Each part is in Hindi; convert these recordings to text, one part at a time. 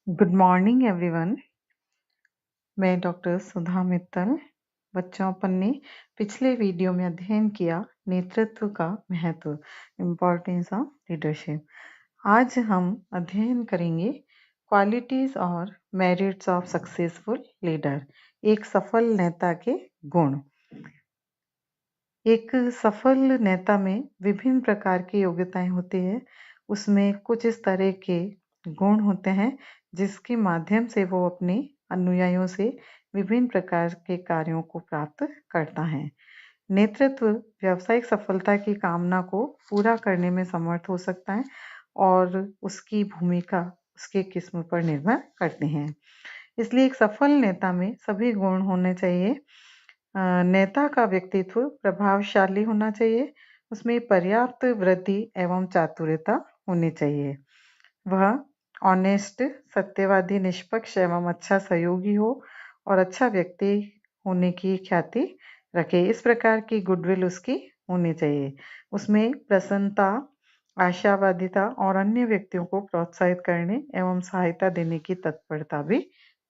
Good morning everyone. मैं डॉक्टर सुधा मित्तल। बच्चों, अपन ने पिछले वीडियो में अध्ययन किया नेतृत्व का महत्व, इम्पोर्टेंस ऑफ लीडरशिप। आज हम अध्ययन करेंगे क्वालिटीज और मेरिट्स ऑफ सक्सेसफुल लीडर, एक सफल नेता के गुण। एक सफल नेता में विभिन्न प्रकार की योग्यताएं होती है। उसमें कुछ इस तरह के गुण होते हैं जिसके माध्यम से वो अपने अनुयायियों से विभिन्न प्रकार के कार्यों को प्राप्त करता है। नेतृत्व व्यावसायिक सफलता की कामना को पूरा करने में समर्थ हो सकता है और उसकी भूमिका उसके किस्म पर निर्भर करते हैं। इसलिए एक सफल नेता में सभी गुण होने चाहिए। नेता का व्यक्तित्व प्रभावशाली होना चाहिए। उसमें पर्याप्त वृद्धि एवं चातुर्यता होनी चाहिए। वह ऑनेस्ट, सत्यवादी, निष्पक्ष एवं अच्छा सहयोगी हो और अच्छा व्यक्ति होने की ख्याति रखे। इस प्रकार की गुडविल उसकी होनी चाहिए। उसमें प्रसन्नता, आशावादिता और अन्य व्यक्तियों को प्रोत्साहित करने एवं सहायता देने की तत्परता भी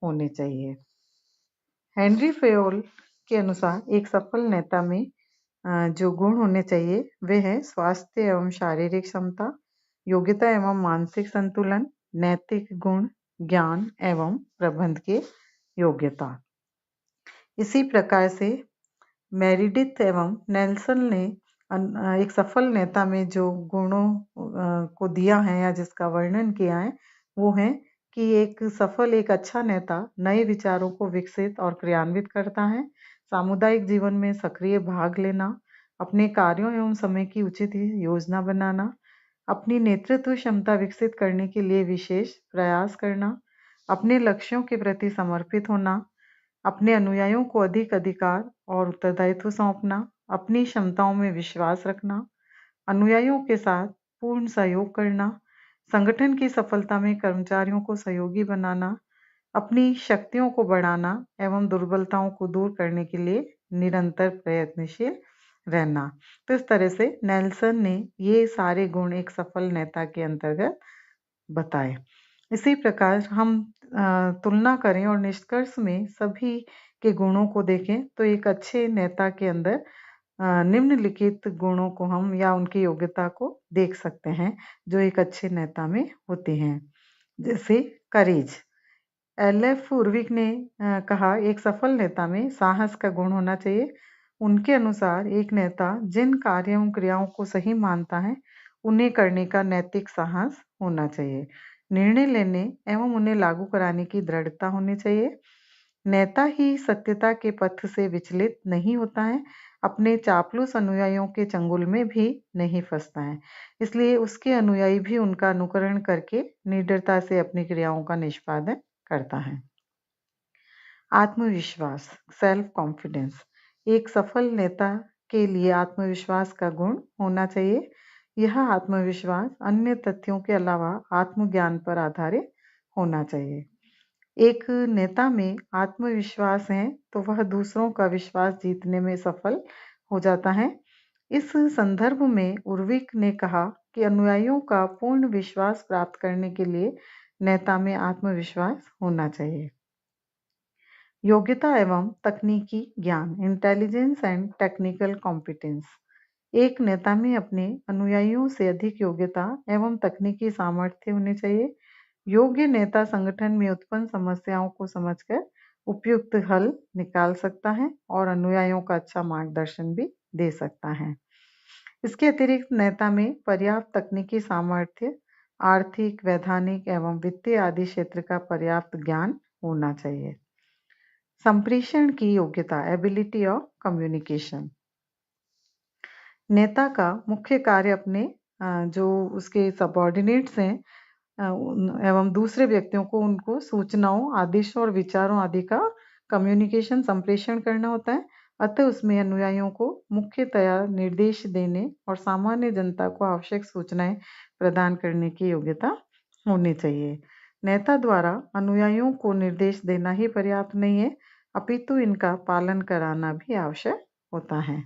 होनी चाहिए। हेनरी फेयोल के अनुसार एक सफल नेता में जो गुण होने चाहिए वे हैं स्वास्थ्य एवं शारीरिक क्षमता, योग्यता एवं मानसिक संतुलन, नैतिक गुण, ज्ञान एवं प्रबंध की योग्यता। इसी प्रकार से मेरिडिथ एवं नेल्सन ने एक सफल नेता में जो गुणों को दिया है या जिसका वर्णन किया है वो है कि एक अच्छा नेता नए विचारों को विकसित और क्रियान्वित करता है, सामुदायिक जीवन में सक्रिय भाग लेना, अपने कार्यों एवं समय की उचित योजना बनाना, अपनी नेतृत्व क्षमता विकसित करने के लिए विशेष प्रयास करना, अपने लक्ष्यों के प्रति समर्पित होना, अपने अनुयायियों को अधिक अधिकार और उत्तरदायित्व सौंपना, अपनी क्षमताओं में विश्वास रखना, अनुयायियों के साथ पूर्ण सहयोग करना, संगठन की सफलता में कर्मचारियों को सहयोगी बनाना, अपनी शक्तियों को बढ़ाना एवं दुर्बलताओं को दूर करने के लिए निरंतर प्रयत्नशील रहना। तो इस तरह से नेल्सन ने ये सारे गुण एक सफल नेता के अंतर्गत बताए। इसी प्रकार हम तुलना करें और निष्कर्ष में सभी के गुणों को देखें तो एक अच्छे नेता के अंदर निम्नलिखित गुणों को हम या उनकी योग्यता को देख सकते हैं जो एक अच्छे नेता में होते हैं। जैसे करेज। एल.एफ. उर्विक ने कहा एक सफल नेता में साहस का गुण होना चाहिए। उनके अनुसार एक नेता जिन कार्यों क्रियाओं को सही मानता है उन्हें करने का नैतिक साहस होना चाहिए। निर्णय लेने एवं उन्हें लागू कराने की दृढ़ता होनी चाहिए। नेता ही सत्यता के पथ से विचलित नहीं होता है, अपने चापलूस अनुयायियों के चंगुल में भी नहीं फंसता है। इसलिए उसके अनुयायी भी उनका अनुकरण करके निडरता से अपनी क्रियाओं का निष्पादन करता है। आत्मविश्वास, सेल्फ कॉन्फिडेंस। एक सफल नेता के लिए आत्मविश्वास का गुण होना चाहिए। यह आत्मविश्वास अन्य तथ्यों के अलावा आत्मज्ञान पर आधारित होना चाहिए। एक नेता में आत्मविश्वास है तो वह दूसरों का विश्वास जीतने में सफल हो जाता है। इस संदर्भ में उर्विक ने कहा कि अनुयायियों का पूर्ण विश्वास प्राप्त करने के लिए नेता में आत्मविश्वास होना चाहिए। योग्यता एवं तकनीकी ज्ञान, इंटेलिजेंस एंड टेक्निकल कॉम्पिटेंस। एक नेता में अपने अनुयायियों से अधिक योग्यता एवं तकनीकी सामर्थ्य होनी चाहिए। योग्य नेता संगठन में उत्पन्न समस्याओं को समझकर उपयुक्त हल निकाल सकता है और अनुयायियों का अच्छा मार्गदर्शन भी दे सकता है। इसके अतिरिक्त नेता में पर्याप्त तकनीकी सामर्थ्य, आर्थिक, वैधानिक एवं वित्तीय आदि क्षेत्र का पर्याप्त ज्ञान होना चाहिए। संप्रेषण की योग्यता, एबिलिटी ऑफ कम्युनिकेशन। नेता का मुख्य कार्य अपने जो उसके सबॉर्डिनेट्स हैं एवं दूसरे व्यक्तियों को उनको सूचनाओं, आदेशों और विचारों आदि का कम्युनिकेशन, संप्रेषण करना होता है। अतः उसमें अनुयायियों को मुख्यतया निर्देश देने और सामान्य जनता को आवश्यक सूचनाएं प्रदान करने की योग्यता होनी चाहिए। नेता द्वारा अनुयायियों को निर्देश देना ही पर्याप्त नहीं है, अपितु इनका पालन कराना भी आवश्यक होता है।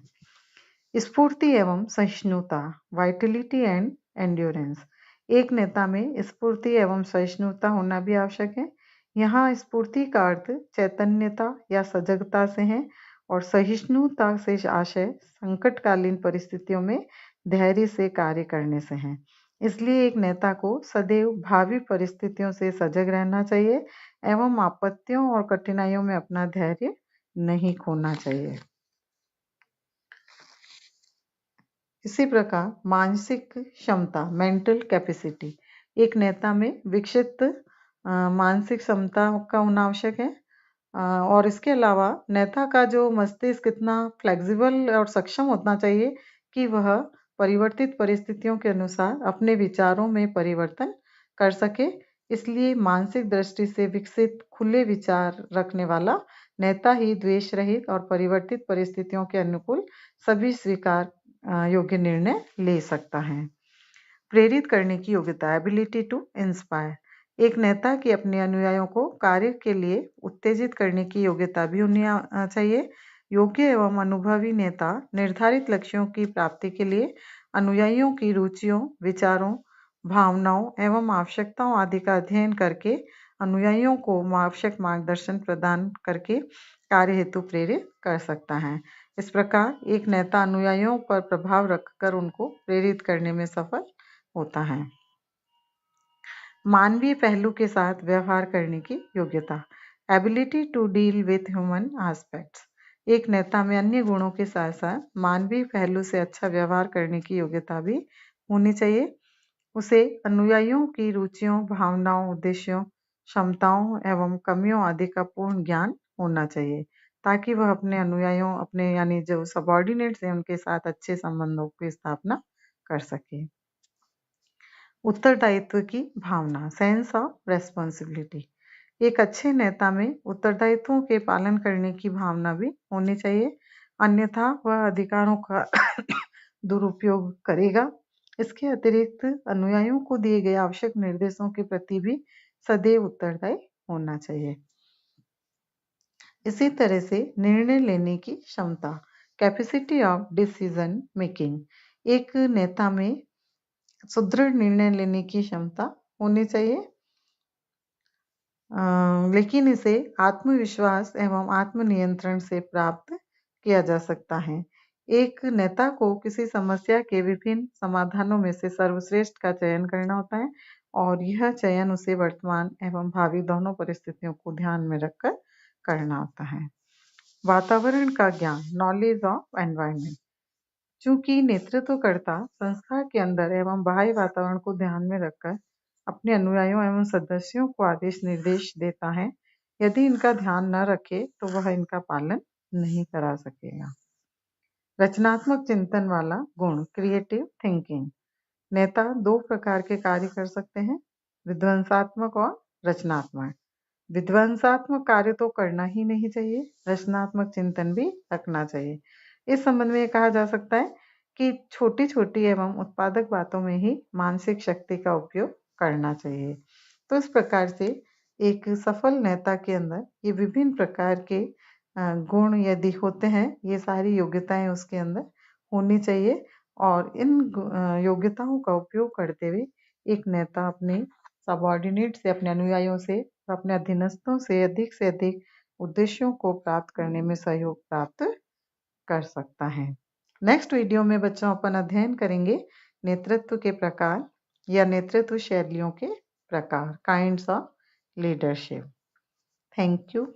स्फूर्ति एवं सहिष्णुता, वाइटलिटी एंड एंड्योरेंस। एक नेता में स्फूर्ति एवं सहिष्णुता होना भी आवश्यक है। यहाँ स्फूर्ति का अर्थ चैतन्यता या सजगता से है और सहिष्णुता से आशय संकटकालीन परिस्थितियों में धैर्य से कार्य करने से है। इसलिए एक नेता को सदैव भावी परिस्थितियों से सजग रहना चाहिए एवं आपत्तियों और कठिनाइयों में अपना धैर्य नहीं खोना चाहिए। इसी प्रकार मानसिक क्षमता मेंटल कैपेसिटी एक नेता में विकसित मानसिक क्षमता का होना आवश्यक है। और इसके अलावा नेता का जो मस्तिष्क इतना फ्लेक्सिबल और सक्षम होना चाहिए कि वह परिवर्तित परिस्थितियों के अनुसार अपने विचारों में परिवर्तन कर सके। इसलिए मानसिक दृष्टि से विकसित खुले विचार रखने वाला नेता ही द्वेष रहित और परिवर्तित परिस्थितियों के अनुकूल सभी स्वीकार योग्य निर्णय ले सकता है। प्रेरित करने की योग्यता एबिलिटी टू इंस्पायर एक नेता की अपने अनुयायियों को कार्य के लिए उत्तेजित करने की योग्यता भी होनी चाहिए। योग्य एवं अनुभवी नेता निर्धारित लक्ष्यों की प्राप्ति के लिए अनुयायियों की रुचियों, विचारों, भावनाओं एवं आवश्यकताओं आदि का अध्ययन करके अनुयायियों को आवश्यक मार्गदर्शन प्रदान करके कार्य हेतु प्रेरित कर सकता है। इस प्रकार एक नेता अनुयायियों पर प्रभाव रखकर उनको प्रेरित करने में सफल होता है। मानवीय पहलू के साथ व्यवहार करने की योग्यता ability to deal with human aspects एक नेता में अन्य गुणों के साथ साथ मानवीय पहलू से अच्छा व्यवहार करने की योग्यता भी होनी चाहिए। उसे अनुयायियों की रुचियों, भावनाओं, उद्देश्यों, क्षमताओं एवं कमियों आदि का पूर्ण ज्ञान होना चाहिए ताकि वह अपने अनुयायियों अपने यानी जो सबॉर्डिनेट्स हैं उनके साथ अच्छे संबंधों की स्थापना कर सके। उत्तरदायित्व की भावना सेंस ऑफ रेस्पॉन्सिबिलिटी एक अच्छे नेता में उत्तरदायित्वों के पालन करने की भावना भी होनी चाहिए, अन्यथा वह अधिकारों का दुरुपयोग करेगा। इसके अतिरिक्त अनुयायियों को दिए गए आवश्यक निर्देशों के प्रति भी सदैव उत्तरदायी होना चाहिए। इसी तरह से निर्णय लेने की क्षमता कैपेसिटी ऑफ डिसीजन मेकिंग एक नेता में सुदृढ़ निर्णय लेने की क्षमता होनी चाहिए, लेकिन इसे आत्मविश्वास एवं आत्मनियंत्रण से प्राप्त किया जा सकता है। एक नेता को किसी समस्या के विभिन्न समाधानों में से सर्वश्रेष्ठ का चयन करना होता है और यह चयन उसे वर्तमान एवं भावी दोनों परिस्थितियों को ध्यान में रखकर करना होता है। वातावरण का ज्ञान नॉलेज ऑफ एनवायरनमेंट चूंकि नेतृत्वकर्ता संस्था के अंदर एवं बाह्य वातावरण को ध्यान में रखकर अपने अनुयायियों एवं सदस्यों को आदेश निर्देश देता है, यदि इनका ध्यान न रखे तो वह इनका पालन नहीं करा सकेगा। रचनात्मक चिंतन वाला गुण क्रिएटिव थिंकिंग नेता दो प्रकार के कार्य कर सकते हैं, विध्वंसात्मक और रचनात्मक। विध्वंसात्मक कार्य तो करना ही नहीं चाहिए, रचनात्मक चिंतन भी रखना चाहिए। इस संबंध में कहा जा सकता है कि छोटी छोटी एवं उत्पादक बातों में ही मानसिक शक्ति का उपयोग करना चाहिए। तो इस प्रकार से एक सफल नेता के अंदर ये विभिन्न प्रकार के गुण यदि होते हैं, ये सारी योग्यताएं उसके अंदर होनी चाहिए और इन योग्यताओं का उपयोग करते हुए एक नेता अपने सबॉर्डिनेट से, अपने अनुयायियों से, अपने अधीनस्थों से अधिक उद्देश्यों को प्राप्त करने में सहयोग प्राप्त कर सकता है। नेक्स्ट वीडियो में बच्चों अपन अध्ययन करेंगे नेतृत्व के प्रकार या नेतृत्व शैलियों के प्रकार kinds of leadership. Thank you.